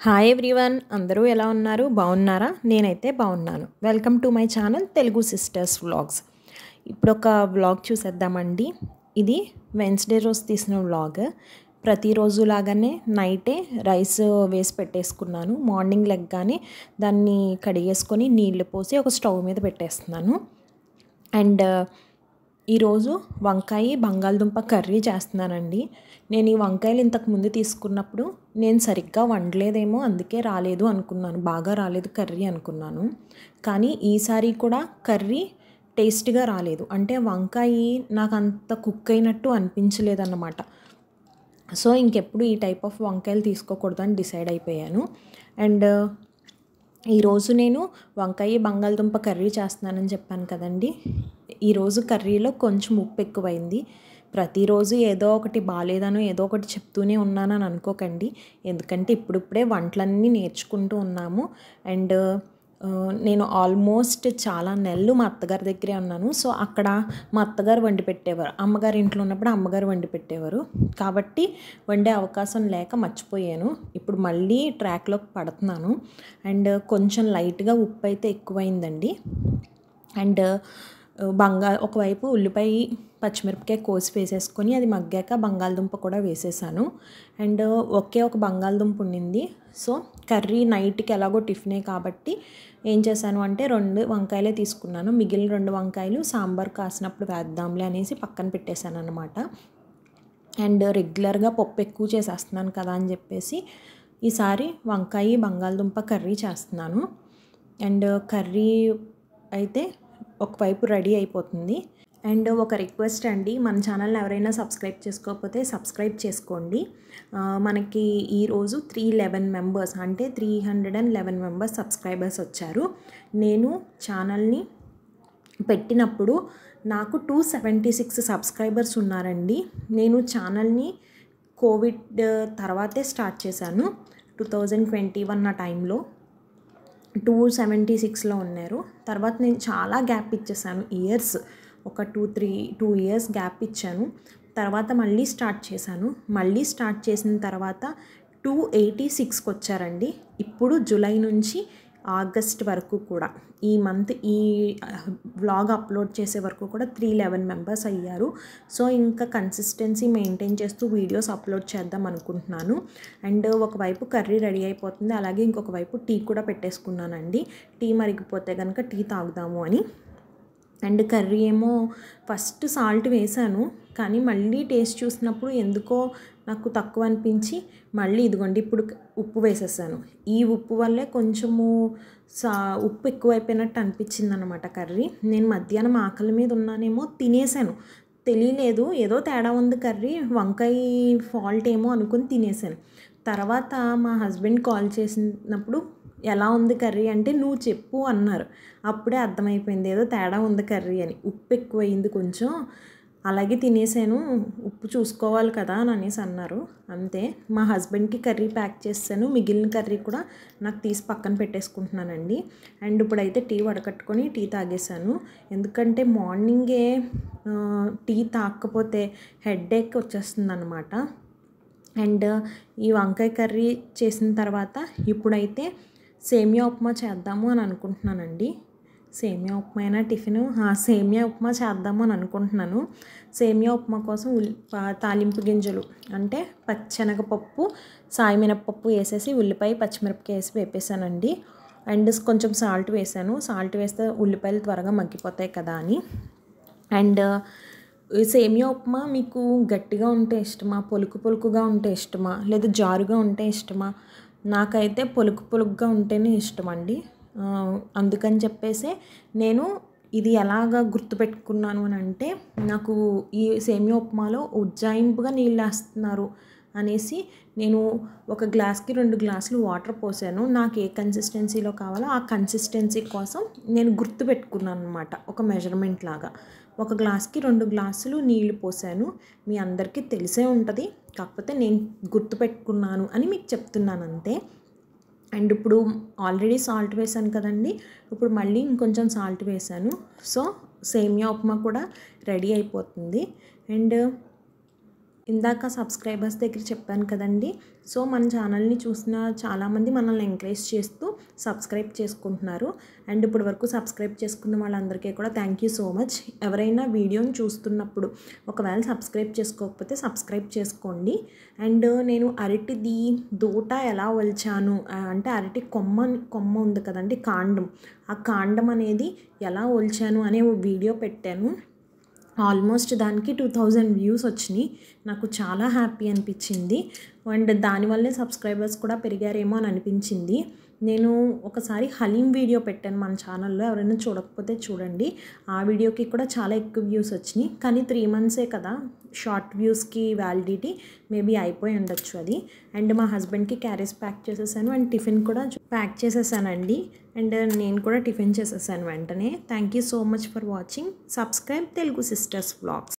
Hi everyone, అందరూ ఎలా ఉన్నారు? బాగున్నారా? నేనైతే బాగున్నాను. Welcome to my channel Telugu sisters vlogs. ఇప్పుడు ఒక వ్లాగ్ చూసేద్దామండి. ఇది వెన్స్డే రోజు తీసిన వ్లాగ్. ప్రతిరోజు లాగానే నైటే రైస్ వేసి పెట్టేసుకున్నాను. మార్నింగ్ లెగ్గానే దాన్ని కడిగేసుకొని నీళ్లు పోసి ఒక స్టవ్ మీద పెట్టేస్తున్నాను. అండ్ ఈరోజు వంకాయ బంగాళదుంప కర్రీ చేస్తున్నానండి. నేను ఈ వంకాయలు ఇంతకుముందు తీసుకున్నప్పుడు నేను సరిగ్గా వండలేదేమో, అందుకే రాలేదు అనుకున్నాను, బాగా రాలేదు కర్రీ అనుకున్నాను. కానీ ఈసారి కూడా కర్రీ టేస్ట్గా రాలేదు. అంటే వంకాయ నాకు అంత కుక్ అయినట్టు అనిపించలేదన్నమాట. సో ఇంకెప్పుడు ఈ టైప్ ఆఫ్ వంకాయలు తీసుకోకూడదని డిసైడ్ అయిపోయాను. అండ్ ఈరోజు నేను వంకాయ బంగాళదుంప కర్రీ చేస్తున్నానని చెప్పాను కదండి. ఈరోజు కర్రీలో కొంచెం ఉప్పు ఎక్కువైంది. ప్రతిరోజు ఏదో ఒకటి బాగాలేదనో ఏదో ఒకటి చెప్తూనే ఉన్నానని అనుకోకండి. ఎందుకంటే ఇప్పుడిప్పుడే వంటలన్నీ నేర్చుకుంటూ ఉన్నాము. అండ్ నేను ఆల్మోస్ట్ చాలా నెలలు మా అత్తగారి దగ్గరే ఉన్నాను. సో అక్కడ మా అత్తగారు వండి పెట్టేవారు, అమ్మగారి ఇంట్లో ఉన్నప్పుడు అమ్మగారు వండి పెట్టేవారు. కాబట్టి వండే అవకాశం లేక మర్చిపోయాను. ఇప్పుడు మళ్ళీ ట్రాక్లోకి పడుతున్నాను. అండ్ కొంచెం లైట్గా ఉప్పు అయితే ఎక్కువైందండి. అండ్ ఒకవైపు ఉల్లిపాయ పచ్చిమిరపకాయ కోసి వేసేసుకొని అది మగ్గాక బంగాళదుంప కూడా వేసేసాను. అండ్ ఒక బంగాళదుంప ఉండింది. సో కర్రీ నైట్కి ఎలాగో టిఫినే కాబట్టి ఏం చేశాను అంటే 2 వంకాయలే తీసుకున్నాను. మిగిలిన 2 వంకాయలు సాంబార్ కాసినప్పుడు వేద్దాంలే అనేసి పక్కన పెట్టేశాను అనమాట. అండ్ రెగ్యులర్గా పప్పు ఎక్కువ చేసేస్తున్నాను కదా అని చెప్పేసి ఈసారి వంకాయ బంగాళదుంప కర్రీ చేస్తున్నాను. అండ్ కర్రీ అయితే ఒకవైపు రెడీ అయిపోతుంది. అండ్ ఒక రిక్వెస్ట్ అండి, మన ఛానల్ని ఎవరైనా సబ్స్క్రైబ్ చేసుకోకపోతే సబ్స్క్రైబ్ చేసుకోండి. మనకి ఈరోజు 311 మెంబర్స్, అంటే 311 మెంబర్స్ సబ్స్క్రైబర్స్ వచ్చారు. నేను ఛానల్ని పెట్టినప్పుడు నాకు 276 సబ్స్క్రైబర్స్ ఉన్నారండి. నేను ఛానల్ని కోవిడ్ తర్వాతే స్టార్ట్ చేశాను. 2021 ఆ టైంలో 276లో ఉన్నారు. తర్వాత నేను చాలా గ్యాప్ ఇచ్చేసాను, ఇయర్స్, ఒక 2 ఇయర్స్ గ్యాప్ ఇచ్చాను. తర్వాత మళ్ళీ స్టార్ట్ చేశాను. మళ్ళీ స్టార్ట్ చేసిన తర్వాత 286కి వచ్చారండి. ఇప్పుడు జూలై నుంచి ఆగస్ట్ వరకు కూడా, ఈ మంత్ ఈ వ్లాగ్ అప్లోడ్ చేసే వరకు కూడా 311 మెంబర్స్ అయ్యారు. సో ఇంకా కన్సిస్టెన్సీ మెయింటైన్ చేస్తూ వీడియోస్ అప్లోడ్ చేద్దాం అనుకుంటున్నాను. అండ్ ఒకవైపు కర్రీ రెడీ అయిపోతుంది, అలాగే ఇంకొక వైపు టీ కూడా పెట్టేసుకున్నానండి. టీ మరిగిపోతే కనుక టీ తాగుదాము అని. అండ్ కర్రీ ఏమో ఫస్ట్ సాల్ట్ వేసాను, కానీ మళ్ళీ టేస్ట్ చూసినప్పుడు ఎందుకో నాకు తక్కువ అనిపించి మళ్ళీ ఇదిగోండి ఇప్పుడు ఉప్పు వేసేసాను. ఈ ఉప్పు వల్లే కొంచెము ఉప్పు ఎక్కువైపోయినట్టు అనిపించింది అనమాట కర్రీ. నేను మధ్యాహ్నం ఆకలి మీద ఉన్నానేమో, తినేసాను, తెలియలేదు ఏదో తేడా ఉంది కర్రీ, వంకాయ ఫాల్ట్ ఏమో అనుకుని తినేసాను. తర్వాత మా హస్బెండ్ కాల్ చేసినప్పుడు ఎలా ఉంది కర్రీ అంటే నువ్వు చెప్పు అన్నారు. అప్పుడే అర్థమైపోయింది ఏదో తేడా ఉంది కర్రీ అని. ఉప్పు ఎక్కువైంది కొంచెం, అలాగే తినేసాను, ఉప్పు చూసుకోవాలి కదా అని అనేసి అన్నారు. అంతే. మా హస్బెండ్కి కర్రీ ప్యాక్ చేసాను, మిగిలిన కర్రీ కూడా నాకు తీసి పక్కన పెట్టేసుకుంటున్నానండి. అండ్ ఇప్పుడైతే టీ వడకట్టుకొని టీ తాగేసాను. ఎందుకంటే మార్నింగే టీ తాగకపోతే హెడేక్ వచ్చేస్తుంది అనమాట. అండ్ ఈ వంకాయ కర్రీ చేసిన తర్వాత ఇప్పుడైతే సేమియా ఉప్మా చేద్దాము అని అనుకుంటున్నానండి. సేమియా ఉప్మా అయినా టిఫిన్, సేమియా ఉప్మా చేద్దాము అని అనుకుంటున్నాను. సేమియా ఉప్మా కోసం తాలింపు గింజలు అంటే పచ్చెనగపప్పు, సాయమినపప్పు వేసేసి ఉల్లిపాయ పచ్చిమిరపకాయ వేసి వేపేసానండి. అండ్ కొంచెం సాల్ట్ వేసాను. సాల్ట్ వేస్తే ఉల్లిపాయలు త్వరగా మగ్గిపోతాయి కదా అని. అండ్ సేమియా ఉప్మా మీకు గట్టిగా ఉంటే ఇష్టమా, పొలుకుగా ఉంటే ఇష్టమా, లేదా జారుగా ఉంటే ఇష్టమా? నాకైతే పొలుకుగా ఉంటేనే ఇష్టం అండి. అందుకని చెప్పేసి నేను ఇది ఎలాగా గుర్తుపెట్టుకున్నాను అని అంటే, నాకు ఈ సేమియా ఉప్మాలో ఉజ్జాయింపుగా నీళ్ళు వేస్తున్నారు అనేసి నేను ఒక గ్లాస్కి 2 గ్లాసులు వాటర్ పోసాను. నాకు ఏ కన్సిస్టెన్సీలో కావాలో ఆ కన్సిస్టెన్సీ కోసం నేను గుర్తుపెట్టుకున్నాను అనమాట, ఒక మెజర్మెంట్ లాగా. ఒక గ్లాస్కి 2 గ్లాసులు నీళ్లు పోసాను. మీ అందరికీ తెలిసే ఉంటుంది, కాకపోతే నేను గుర్తుపెట్టుకున్నాను అని మీకు చెప్తున్నాను అంతే. అండ్ ఇప్పుడు ఆల్రెడీ సాల్ట్ వేసాను కదండి, ఇప్పుడు మళ్ళీ ఇంకొంచెం సాల్ట్ వేసాను. సో సేమియా ఉప్మా కూడా రెడీ అయిపోతుంది. అండ్ ఇందాక సబ్స్క్రైబర్స్ దగ్గర చెప్పాను కదండి. సో మన ఛానల్ని చూసిన చాలామంది మనల్ని ఎంకరేజ్ చేస్తూ సబ్స్క్రైబ్ చేసుకుంటున్నారు. అండ్ ఇప్పటి వరకు సబ్స్క్రైబ్ చేసుకున్న వాళ్ళందరికీ కూడా థ్యాంక్ యూ సో మచ్. ఎవరైనా వీడియోని చూస్తున్నప్పుడు ఒకవేళ సబ్స్క్రైబ్ చేసుకోకపోతే సబ్స్క్రైబ్ చేసుకోండి. అండ్ నేను అరటిది దూట ఎలా ఒలిచాను అంటే అరటి కొమ్మ ఉంది కదండి, కాండం, ఆ కాండం అనేది ఎలా ఒలిచాను అనే వీడియో పెట్టాను. ఆల్మోస్ట్ దానికి 2000 వ్యూస్ వచ్చినాయి. నాకు చాలా హ్యాపీ అనిపించింది. అండ్ దానివల్లే సబ్స్క్రైబర్స్ కూడా పెరిగారేమో అని అనిపించింది. నేను ఒకసారి హలీం వీడియో పెట్టాను మన ఛానల్లో, ఎవరైనా చూడకపోతే చూడండి. ఆ వీడియోకి కూడా చాలా ఎక్కువ వ్యూస్ వచ్చినాయి. కానీ 3 monthsే కదా షార్ట్ వ్యూస్కి వ్యాలిడిటీ, మేబీ అయిపోయి ఉండొచ్చు అది. అండ్ మా హస్బెండ్కి క్యారేజ్ ప్యాక్ చేసేసాను అండ్ టిఫిన్ కూడా ప్యాక్ చేసేసానండి. అండ్ నేను కూడా టిఫిన్ చేసేసాను వెంటనే. Thank you so much for watching. Subscribe Telugu sisters vlogs.